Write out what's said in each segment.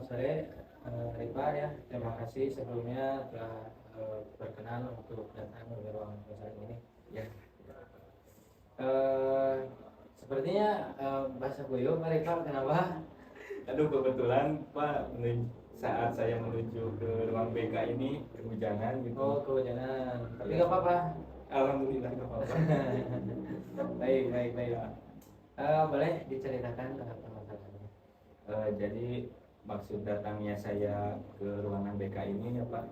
sore, Rifa ya. Terima kasih sebelumnya telah berkenan untuk datang ke ruang perusahaan ini. Ya. Eh, Sepertinya bahasa Goyo, Pak Rifa, kenapa? Aduh, kebetulan Pak, saat saya menuju ke ruang BK ini kehujanan gitu. Oh, kehujanan. Tapi Ya. nggak apa-apa. Alhamdulillah nggak apa-apa. Baik, baik, baik. Boleh diceritakan apa masalahnya? Jadi maksud datangnya saya ke ruangan BK ini ya Pak,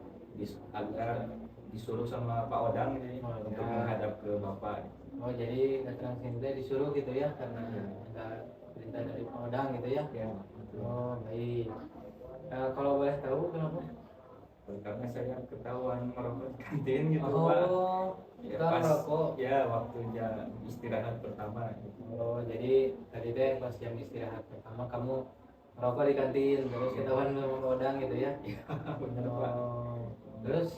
agar disuruh sama Pak Odang jadi Oh, untuk ya. menghadap ke Bapak. Oh, jadi datang sini teh disuruh gitu ya, karena ada perintah dari Kodang gitu ya? Ya, betul. Oh, baik. Kalau boleh tahu kenapa? Karena saya ketahuan merokok di kantin gitu Pak. Oh, Ya, kan pas merokok. ya waktunya istirahat pertama gitu. Oh, jadi tadi teh pas jam istirahat pertama kamu merokok di kantin, terus ketahuan sama Kodang gitu ya? Ya, benar Pak. Oh, terus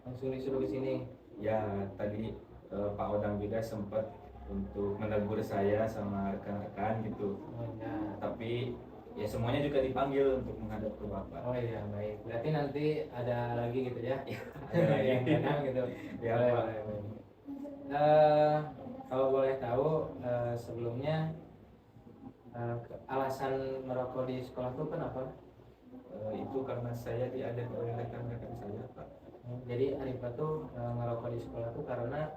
langsung disuruh ke sini. Ya, tadi Pak Odang juga sempat untuk menegur saya sama rekan-rekan gitu. Oh ya. Tapi ya semuanya juga dipanggil untuk menghadap ke Bapak. Oh iya, baik. Berarti nanti ada lagi gitu ya? Ada lagi. Yang datang gitu. Ya, Boleh, Pak. boleh, boleh. Eh, Kalau boleh tahu sebelumnya alasan merokok di sekolah itu kenapa? Itu karena saya diajak oleh rekan-rekan saya, Pak. Jadi Arifah tuh ngerokok di sekolah tuh karena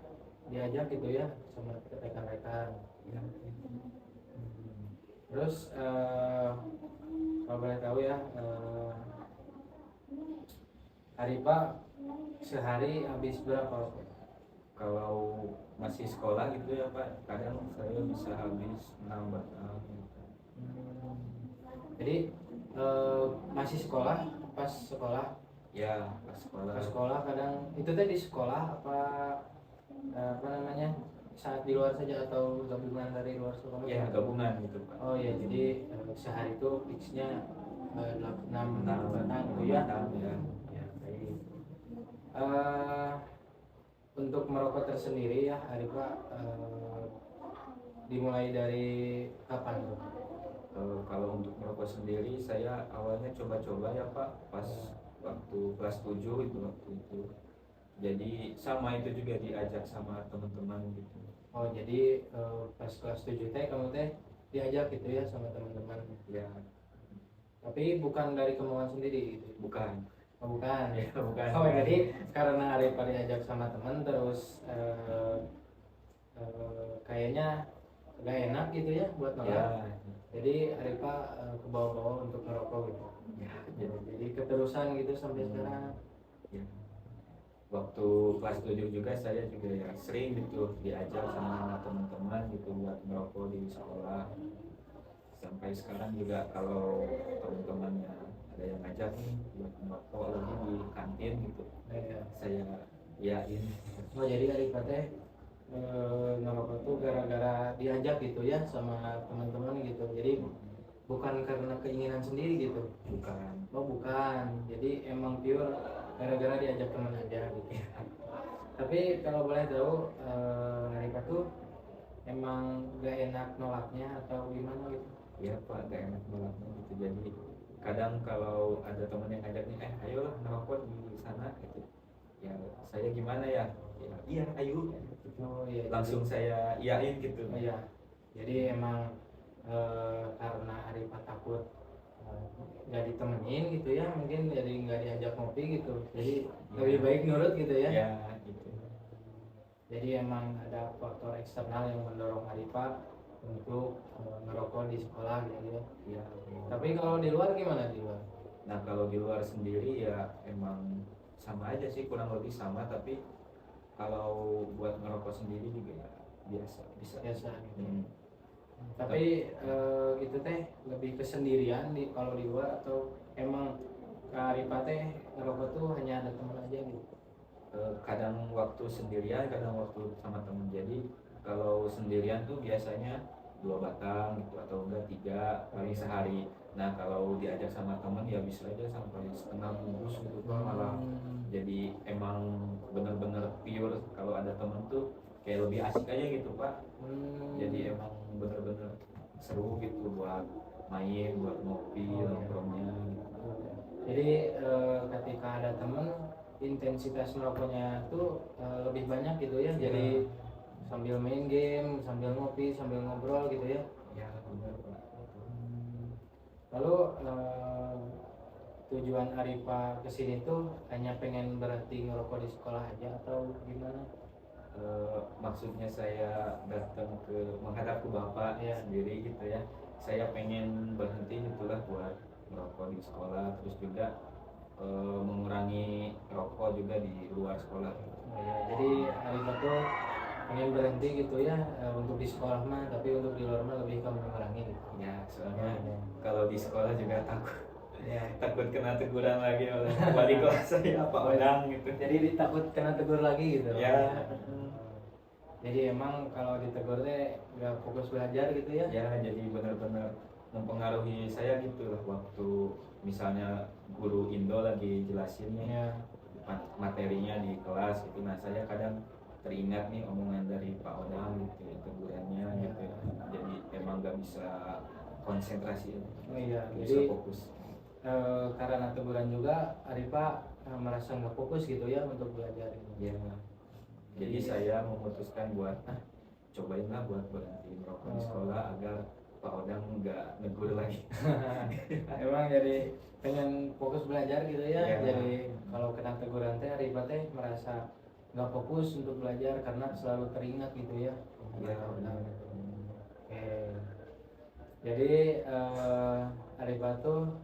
diajak gitu ya sama rekan-rekan. Ya, Terus kalau boleh tahu ya, Arifah sehari habis berapa rokok? kalau masih sekolah gitu ya Pak, kadang saya bisa habis 6 batang gitu. Jadi masih sekolah, pas sekolah, Ya, pas sekolah. pas sekolah kadang itu tadi di sekolah apa namanya, saat di luar saja atau gabungan dari luar sekolah? Ya, gabungan gitu Pak. Oh ya, jadi sehari itu fixnya 6 batang gitu ya? Ya. Ya, baik. Eh, untuk merokok tersendiri ya Arifah, dimulai dari kapan tuh? Kalau untuk merokok sendiri saya awalnya coba-coba ya Pak, pas waktu kelas 7 itu waktu itu. Jadi sama itu juga diajak sama teman-teman gitu. Oh, jadi pas kelas 7 teh kamu teh diajak gitu ya sama teman-teman. Ya, Tapi bukan dari kemauan sendiri gitu. bukan. Oh, bukan. Ya, bukan. Oh, jadi karena Arifah diajak sama teman terus kayaknya gak enak gitu ya buat nolak. Ya, Jadi Arifah ke bawah-bawah untuk ngerokok gitu. ya, Jadi keterusan gitu sampai sekarang. ya. Waktu kelas 7 juga saya juga ya sering gitu diajak sama teman-teman gitu buat merokok di sekolah. Sampai sekarang juga kalau teman-temannya ada yang ngajak nih buat merokok lagi di kantin gitu, Ya. saya yain. Oh, jadi Arifah teh ngerokok tuh gara-gara diajak gitu ya sama teman-teman gitu. Jadi bukan karena keinginan sendiri gitu. Bukan. Oh, bukan. Jadi emang pure gara-gara diajak teman aja gitu. Tapi kalau boleh tahu Arifah tuh emang gak enak nolaknya atau gimana gitu? Ya Pak, gak enak nolaknya gitu. Jadi kadang kalau ada teman yang ngajak nih, ayolah ngerokok di sana gitu. Ya saya gimana ya? Ya iya ayo. Gitu. Oh iya. Langsung saya iyain gitu. Oh iya. Jadi emang karena Arifah takut nggak ditemenin gitu ya, mungkin jadi nggak diajak ngopi gitu. Jadi lebih baik nurut gitu ya. Ya gitu. Jadi emang ada faktor eksternal yang mendorong Arifah untuk ngerokok di sekolah gitu ya. Ya. Tapi kalau di luar gimana di luar? Nah kalau di luar sendiri ya emang sama aja sih, kurang lebih sama, tapi kalau buat ngerokok sendiri juga ya biasa bisa. Biasa gitu. Hmm. Tapi itu teh lebih kesendirian di kalau di luar atau emang Kak Arifah teh ngerokok tuh hanya ada teman aja gitu? Kadang waktu sendirian, kadang waktu sama temen. Jadi kalau sendirian tuh biasanya 2 batang gitu atau enggak 3 paling sehari. Nah kalau diajak sama temen ya bisa aja sampai setengah bungkus gitu Pak, malah. Jadi emang bener-bener pure kalau ada temen tuh kayak lebih asik aja gitu Pak. Jadi emang bener-bener seru gitu buat main, buat ngopi, nongkrongnya gitu. Jadi ketika ada temen intensitas merokoknya tuh lebih banyak gitu ya. Jadi sambil main game, sambil ngopi, sambil ngobrol gitu ya. Ya benar Pak. Lalu tujuan Arifa kesini tuh hanya pengen berhenti ngerokok di sekolah aja atau gimana? Maksudnya saya datang ke menghadap ke Bapak Ya. sendiri gitu ya. Saya pengen berhenti itulah buat merokok di sekolah, terus juga mengurangi rokok juga di luar sekolah. Oh ya, jadi Arifa tuh pengen berhenti gitu ya untuk di sekolah mah, tapi untuk di luar mah lebih ke mengurangi gitu. Ya soalnya Ya. kalau di sekolah juga Ya. takut kena teguran lagi oleh wali kelas saya Pak Odang gitu. Jadi takut kena tegur lagi gitu. Ya. Jadi emang kalau ditegur teh nggak fokus belajar gitu ya? Ya jadi benar-benar mempengaruhi saya gitu lah, waktu misalnya guru Indo lagi jelasin nih Ya. materinya di kelas gitu, nah saya kadang teringat nih omongan dari Pak Odang gitu ya, tegurannya Ya. gitu ya. Jadi emang nggak bisa konsentrasi, Oh iya, nggak bisa jadi fokus. karena teguran juga Arifa merasa nggak fokus gitu ya untuk belajar ini. Ya jadi saya memutuskan buat cobainlah buat berhenti merokok di sekolah agar Pak Odang nggak negur lagi. Emang jadi pengen fokus belajar gitu ya. Ya. Jadi kalau kena teguran teh Arifa teh merasa nggak fokus untuk belajar karena selalu teringat gitu ya. Ya. Oke. Jadi Arifa tuh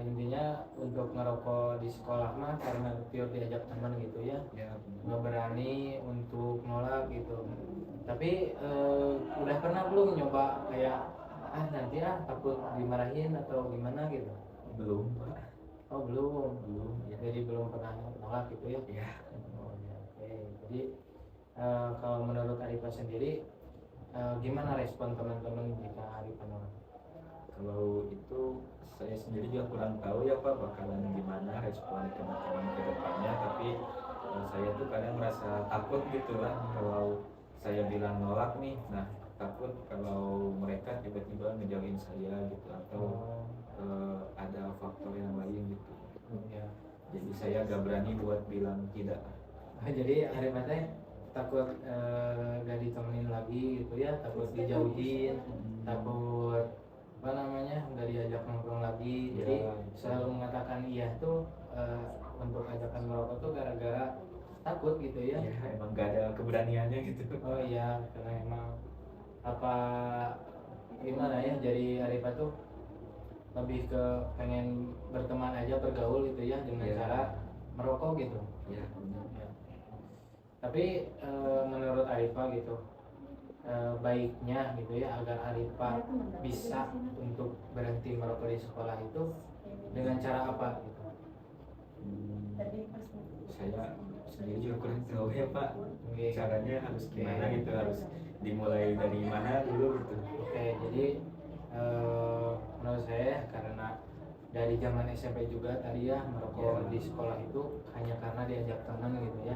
intinya untuk ngerokok di sekolah mah karena pure diajak teman gitu ya, Ya, nggak berani untuk nolak gitu. Tapi udah pernah belum nyoba kayak nanti takut dimarahin atau gimana gitu? belum Pak. Oh belum. Ya. Jadi belum pernah nolak gitu ya? Ya. Oh ya, oke. Jadi kalau menurut Arifah sendiri gimana respon teman-teman jika Arifah nolak? Kalau itu saya sendiri juga kurang tahu ya Pak bakalan gimana respon teman-teman ke depannya, tapi saya tuh kadang merasa takut gitu lah kalau saya bilang nolak nih, nah takut kalau mereka tiba-tiba ngejauhin saya gitu, atau ada faktor yang lain gitu. Ya. Jadi saya agak berani buat bilang tidak. Jadi Arifah teh takut gak ditemenin lagi gitu ya, takut dijauhin, takut apa namanya nggak diajak nongkrong lagi. Jadi selalu mengatakan iya tuh untuk ajakan merokok tuh gara-gara takut gitu ya. Ya emang gak ada keberaniannya gitu. Oh iya, karena emang apa gimana ya, jadi Arifah tuh lebih ke pengen berteman aja, bergaul gitu ya dengan Ya. cara merokok gitu. Ya. Ya. Tapi menurut Arifah gitu baiknya gitu ya agar Arifah bisa untuk berhenti merokok di sekolah itu dengan cara apa gitu? Saya sendiri juga kurang tahu ya Pak, Oke. caranya harus gimana gitu, harus dimulai dari mana dulu gitu. Oke, jadi menurut saya karena dari zaman SMP juga tadi ya merokok di sekolah itu hanya karena diajak teman gitu ya.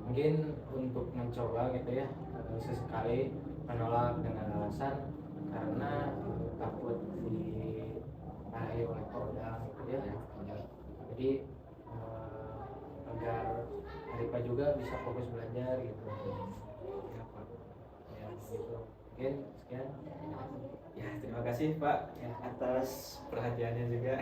Mungkin untuk mencoba gitu ya sesekali menolak dengan alasan karena takut dimarahi oleh Kodam gitu ya. Jadi agar Arifah juga bisa fokus belajar gitu. Ya gitu. Mungkin sekian. Ya terima kasih Pak Ya. atas perhatiannya juga.